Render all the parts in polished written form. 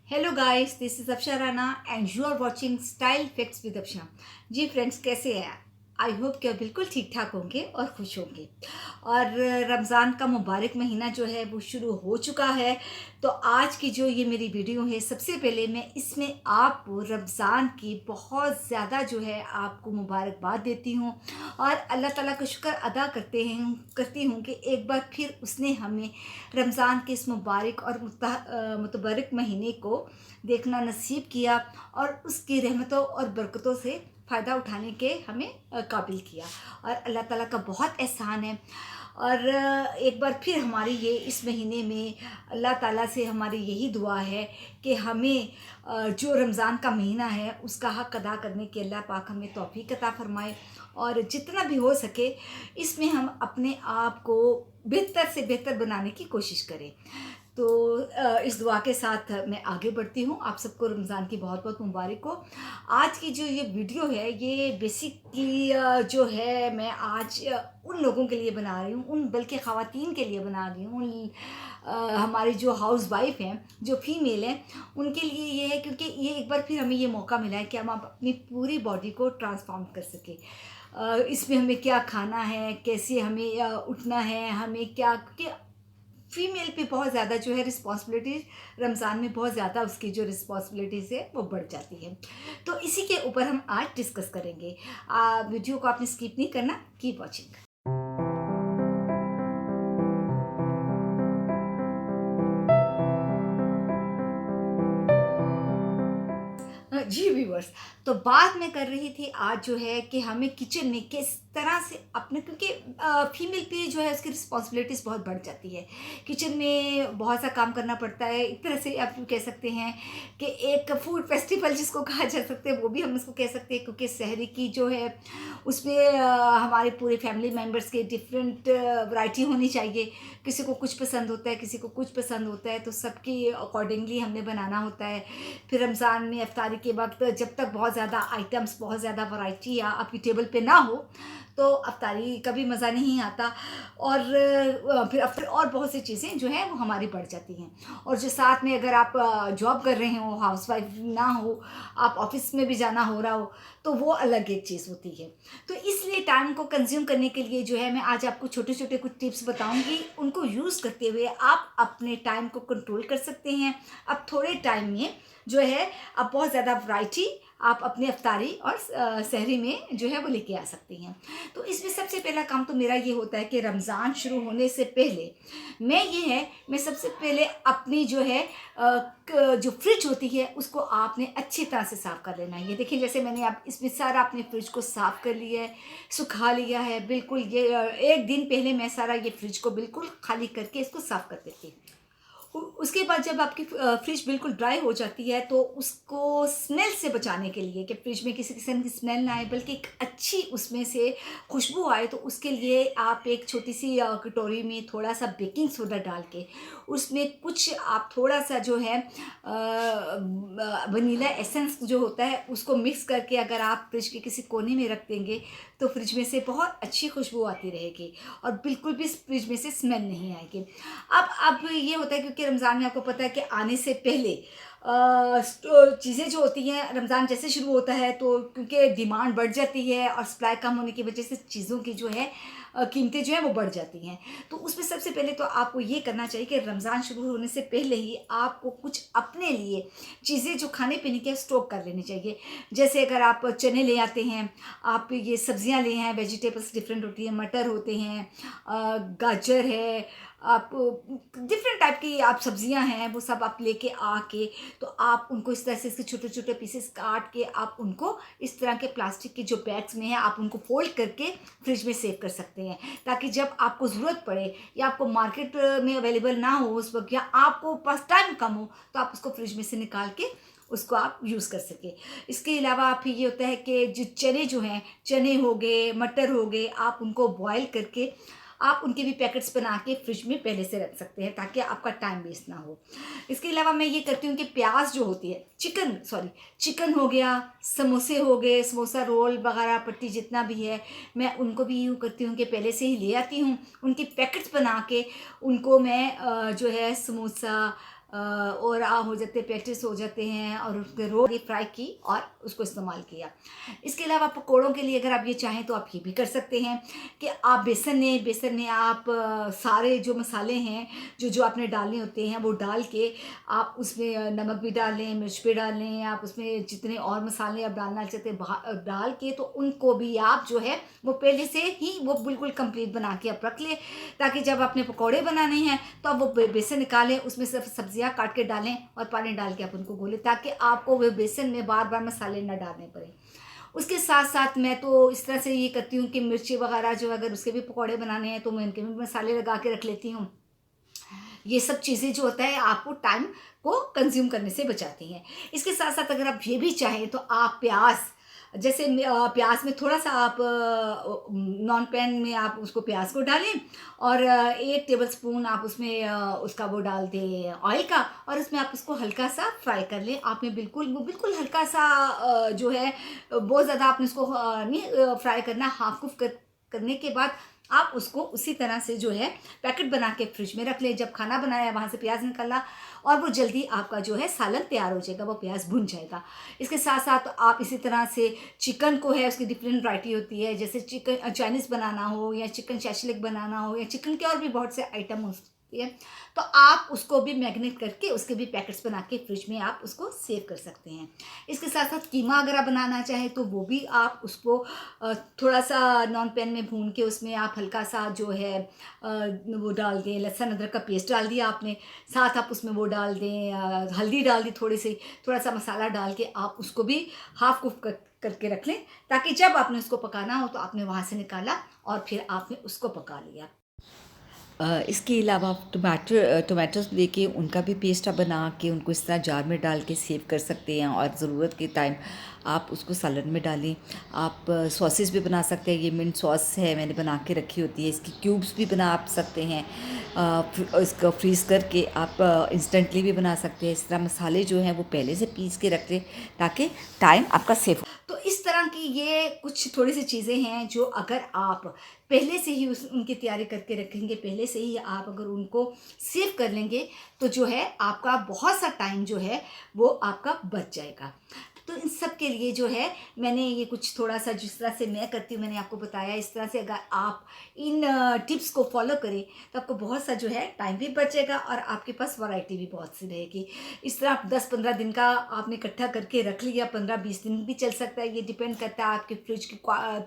Hello guys, this is Afsha Rana and you are watching style facts with Afsha. जी friends, कैसे हैं? I hope कि आप बिल्कुल ठीक ठाक होंगे और खुश होंगे। और रमज़ान का मुबारक महीना जो है वो शुरू हो चुका है। तो आज की जो ये मेरी वीडियो है, सबसे पहले मैं इसमें आपको रमज़ान की बहुत ज़्यादा जो है आपको मुबारकबाद देती हूँ और अल्लाह ताला का शुक्र अदा करती हूँ कि एक बार फिर उसने हमें रमज़ान के इस मुबारक और मुतबरक महीने को देखना नसीब किया और उसकी रहमतों और बरकतों से फ़ायदा उठाने के हमें काबिल किया। और अल्लाह ताला का बहुत एहसान है। और एक बार फिर हमारी ये इस महीने में अल्लाह ताला से हमारी यही दुआ है कि हमें जो रमज़ान का महीना है उसका हक़ अदा करने की अल्लाह पाक हमें तौफीक अता फ़रमाए और जितना भी हो सके इसमें हम अपने आप को बेहतर से बेहतर बनाने की कोशिश करें। तो इस दुआ के साथ मैं आगे बढ़ती हूँ। आप सबको रमज़ान की बहुत बहुत मुबारक हो। आज की जो ये वीडियो है ये बेसिकली जो है मैं आज उन लोगों के लिए बना रही हूँ, उन बल्कि ख़वातीन के लिए बना रही हूँ, हमारी जो हाउस वाइफ हैं, जो फीमेल हैं, उनके लिए ये है क्योंकि ये एक बार फिर हमें ये मौका मिला है कि हम अपनी पूरी बॉडी को ट्रांसफॉर्म कर सकें। इसमें हमें क्या खाना है, कैसे हमें उठना है, हमें क्या, क्योंकि फीमेल पे बहुत ज़्यादा जो है रिस्पॉन्सिबिलिटीज़ रमज़ान में बहुत ज़्यादा उसकी जो रिस्पॉन्सिबिलिटीज़ है वो बढ़ जाती है। तो इसी के ऊपर हम आज डिस्कस करेंगे। वीडियो को आपने स्किप नहीं करना, कीप वॉचिंग। जी व्यूअर्स, तो बात मैं कर रही थी आज जो है कि हमें किचन में किस तरह से अपने, क्योंकि फीमेल पे जो है उसकी रिस्पॉन्सिबिलिटीज़ बहुत बढ़ जाती है। किचन में बहुत सा काम करना पड़ता है। एक तरह से आप यूँ कह सकते हैं कि एक फूड फेस्टिवल जिसको कहा जा सकता है वो भी हम उसको कह सकते हैं, क्योंकि सहरी की जो है उसमें हमारे पूरे फैमिली मेम्बर्स के डिफरेंट वैरायटी होनी चाहिए। किसी को कुछ पसंद होता है, किसी को कुछ पसंद होता है, तो सबकी अकॉर्डिंगली हमने बनाना होता है। फिर रमज़ान में इफ्तारी के वक्त जब तक बहुत ज़्यादा आइटम्स, बहुत ज़्यादा वैरायटी या आपकी टेबल पे ना हो तो इफ्तारी का भी मज़ा नहीं आता। और फिर और बहुत सी चीज़ें जो हैं वो हमारी बढ़ जाती हैं। और जो साथ में अगर आप जॉब कर रहे हो, हाउसवाइफ ना हो, आप ऑफिस में भी जाना हो रहा हो, तो वो अलग एक चीज़ होती है। तो इसलिए टाइम को कंज्यूम करने के लिए जो है मैं आज आपको छोटे छोटे कुछ टिप्स बताऊंगी। उनको यूज़ करते हुए आप अपने टाइम को कंट्रोल कर सकते हैं। अब थोड़े टाइम में जो है आप बहुत ज़्यादा वैरायटी आप अपने इफ्तारी और सहरी में जो है वो लेके आ सकती हैं। तो इसमें सबसे पहला काम तो मेरा ये होता है कि रमज़ान शुरू होने से पहले मैं सबसे पहले अपनी जो है जो फ्रिज होती है उसको आपने अच्छी तरह से साफ़ कर लेना है। ये देखिए, जैसे मैंने आप इसमें सारा अपने फ्रिज को साफ़ कर लिया है, सुखा लिया है बिल्कुल। ये एक दिन पहले मैं सारा ये फ्रिज को बिल्कुल खाली करके इसको साफ़ कर देती हूँ। उसके बाद जब आपकी फ्रिज बिल्कुल ड्राई हो जाती है तो उसको स्मेल से बचाने के लिए, कि फ्रिज में किसी किस्म की स्मेल ना आए बल्कि एक अच्छी उसमें से खुशबू आए, तो उसके लिए आप एक छोटी सी कटोरी में थोड़ा सा बेकिंग सोडा डाल के उसमें कुछ आप थोड़ा सा जो है वनीला एसेंस जो होता है उसको मिक्स करके अगर आप फ्रिज के किसी कोने में रख देंगे तो फ्रिज में से बहुत अच्छी खुशबू आती रहेगी और बिल्कुल भी फ्रिज में से स्मेल नहीं आएगी। अब ये होता है क्योंकि रमज़ान में आपको पता है कि आने से पहले चीज़ें जो होती हैं, रमज़ान जैसे शुरू होता है तो क्योंकि डिमांड बढ़ जाती है और सप्लाई कम होने की वजह से चीज़ों की जो है कीमतें जो है वो बढ़ जाती हैं। तो उसमें सबसे पहले तो आपको ये करना चाहिए कि रमज़ान शुरू होने से पहले ही आपको कुछ अपने लिए चीज़ें जो खाने पीने के स्टॉक कर लेनी चाहिए। जैसे अगर आप चने ले आते हैं, आप ये सब्जियां ले हैं, वेजिटेबल्स डिफरेंट होती हैं, मटर होते हैं, गाजर है, आप डिफरेंट टाइप की आप सब्जियां हैं वो सब आप लेके आके तो आप उनको इस तरह से इसके छोटे छोटे पीसेस काट के आप उनको इस तरह के प्लास्टिक के जो बैग्स में हैं आप उनको फोल्ड करके फ्रिज में सेव कर सकते हैं, ताकि जब आपको ज़रूरत पड़े या आपको मार्केट में अवेलेबल ना हो उस वक्त या आपको पास टाइम कम हो तो आप उसको फ्रिज में से निकाल के उसको आप यूज़ कर सकें। इसके अलावा फिर ये होता है कि जो चने जो हैं, चने हो गए, मटर हो गए, आप उनको बॉयल करके आप उनके भी पैकेट्स बना के फ्रिज में पहले से रख सकते हैं ताकि आपका टाइम वेस्ट ना हो। इसके अलावा मैं ये करती हूँ कि प्याज जो होती है, चिकन हो गया, समोसे हो गए, समोसा रोल वगैरह पट्टी जितना भी है, मैं उनको भी यूँ करती हूँ कि पहले से ही ले आती हूँ, उनकी पैकेट्स बना के उनको मैं जो है समोसा और हो जाते पेटिस हो जाते हैं, और उसके रोल फ्राई की और उसको इस्तेमाल किया। इसके अलावा पकौड़ों के लिए अगर आप ये चाहें तो आप ये भी कर सकते हैं कि आप बेसन में आप सारे जो मसाले हैं जो जो आपने डालने होते हैं वो डाल के आप उसमें नमक भी डालें, मिर्च भी डालें, आप उसमें जितने और मसाले आप डालना चाहते हैं डाल के, तो उनको भी आप जो है वो पहले से ही वो बिल्कुल कंप्लीट बना के आप रख लें, ताकि जब आपने पकौड़े बनाने हैं तो आप वो बेसन निकालें, उसमें सिर्फ सब्जियां काट के डालें और पानी डाल के आप उनको घोलें, ताकि आपको वो बेसन में बार बार मसाले ना डालने पड़े। उसके साथ साथ मैं तो इस तरह से ये करती हूँ कि मिर्ची वगैरह जो अगर उसके भी पकौड़े बनाने हैं तो मैं उनके भी मसाले लगा के रख लेती हूँ। ये सब चीज़ें जो होता है आपको टाइम को कंज्यूम करने से बचाती हैं। इसके साथ साथ अगर आप ये भी चाहें तो आप प्याज, जैसे प्याज में थोड़ा सा आप नॉन पैन में आप उसको प्याज को डालें, और 1 टेबलस्पून आप उसमें उसका वो डाल दें ऑयल का, और उसमें आप उसको हल्का सा फ्राई कर लें। आपने बिल्कुल हल्का सा जो है बहुत ज़्यादा आपने उसको नहीं फ्राई करना, हाफ कुक करने के बाद आप उसको उसी तरह से जो है पैकेट बना के फ्रिज में रख लें। जब खाना बनाया वहाँ से प्याज निकाला, और वो जल्दी आपका जो है सालन तैयार हो जाएगा, वो प्याज भुन जाएगा। इसके साथ साथ आप इसी तरह से चिकन को है, उसकी डिफरेंट वैरायटी होती है, जैसे चिकन चाइनीज़ बनाना हो या चिकन शैशलिक बनाना हो या चिकन के और भी बहुत से आइटम होते हैं, तो आप उसको भी मैरिनेट करके उसके भी पैकेट्स बना के फ्रिज में आप उसको सेव कर सकते हैं। इसके साथ साथ कीमा अगर आप बनाना चाहें तो वो भी आप उसको थोड़ा सा नॉन पैन में भून के उसमें आप हल्का सा जो है वो डाल दें, लहसुन अदरक का पेस्ट डाल दिया आपने, साथ आप उसमें वो डाल दें, हल्दी डाल दी थोड़ी सी, थोड़ा सा मसाला डाल के आप उसको भी हाफ कुक करके रख लें, ताकि जब आपने उसको पकाना हो तो आपने वहाँ से निकाला और फिर आपने उसको पका लिया। इसके अलावा आप टोमेटोज़ लेके उनका भी पेस्ट आप बना के उनको इस तरह जार में डाल के सेव कर सकते हैं, और ज़रूरत के टाइम आप उसको सलाद में डालें। आप सॉसेस भी बना सकते हैं। ये मिंट सॉस है, मैंने बना के रखी होती है, इसकी क्यूब्स भी बना आप सकते हैं। इसको फ्रीज़ करके आप इंस्टेंटली भी बना सकते हैं। इस तरह मसाले जो हैं वो पहले से पीस के रख लें ताकि टाइम आपका सेव। तो इस तरह की ये कुछ थोड़ी सी चीज़ें हैं जो अगर आप पहले से ही उनकी तैयारी करके रखेंगे, पहले से ही आप अगर उनको सेव कर लेंगे, तो जो है आपका बहुत सा टाइम जो है वो आपका बच जाएगा। तो इन सब के लिए जो है मैंने ये कुछ थोड़ा सा जिस तरह से मैं करती हूँ मैंने आपको बताया। इस तरह से अगर आप इन टिप्स को फॉलो करें तो आपको बहुत सा जो है टाइम भी बचेगा और आपके पास वैरायटी भी बहुत सी रहेगी। इस तरह आप 10-15 दिन का आपने इकट्ठा करके रख लिया, 15-20 दिन भी चल सकता है, ये डिपेंड करता है आपके फ्रिज की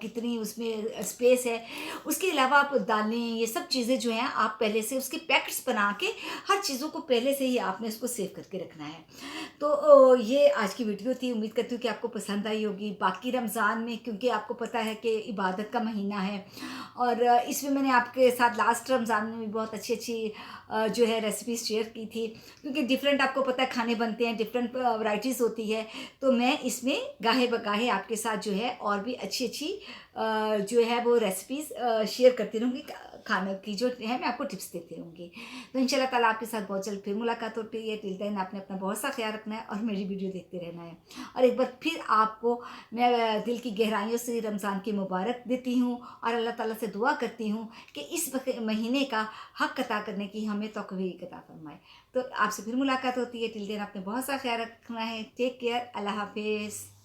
कितनी उसमें स्पेस है। उसके अलावा आप दालें ये सब चीज़ें जो हैं आप पहले से उसके पैकेट्स बना के हर चीज़ों को पहले से ही आपने उसको सेव करके रखना है। तो ये आज की वीडियो थी, उम्मीद करती हूँ कि आपको पसंद आई होगी। बाकी रमज़ान में क्योंकि आपको पता है कि इबादत का महीना है, और इसमें मैंने आपके साथ लास्ट रमज़ान में भी बहुत अच्छी अच्छी जो है रेसिपीज़ शेयर की थी, क्योंकि डिफरेंट आपको पता है खाने बनते हैं, डिफरेंट वैराइटीज़ होती है, तो मैं इसमें गाहे बगाहे आपके साथ जो है और भी अच्छी अच्छी जो है वो रेसिपीज़ शेयर करती रहूँगी। खाने की जो है मैं आपको टिप्स देती रहूँगी। तो इंशाल्लाह ताला आपके साथ बहुत जल्द फिर मुलाकात होती है। टिल देन आपने अपना बहुत सा ख्याल रखना है और मेरी वीडियो देखते रहना है। और एक बार फिर आपको मैं दिल की गहराइयों से रमज़ान की मुबारक देती हूँ और अल्लाह ताला से दुआ करती हूँ कि इस महीने का हक़ अता करने की हमें तौफ़ीक़ अता फ़रमाए। तो आपसे फिर मुलाकात होती है। टिल देन आपने बहुत सा ख्याल रखना है। Take care. अल्लाह हाफ़िज़।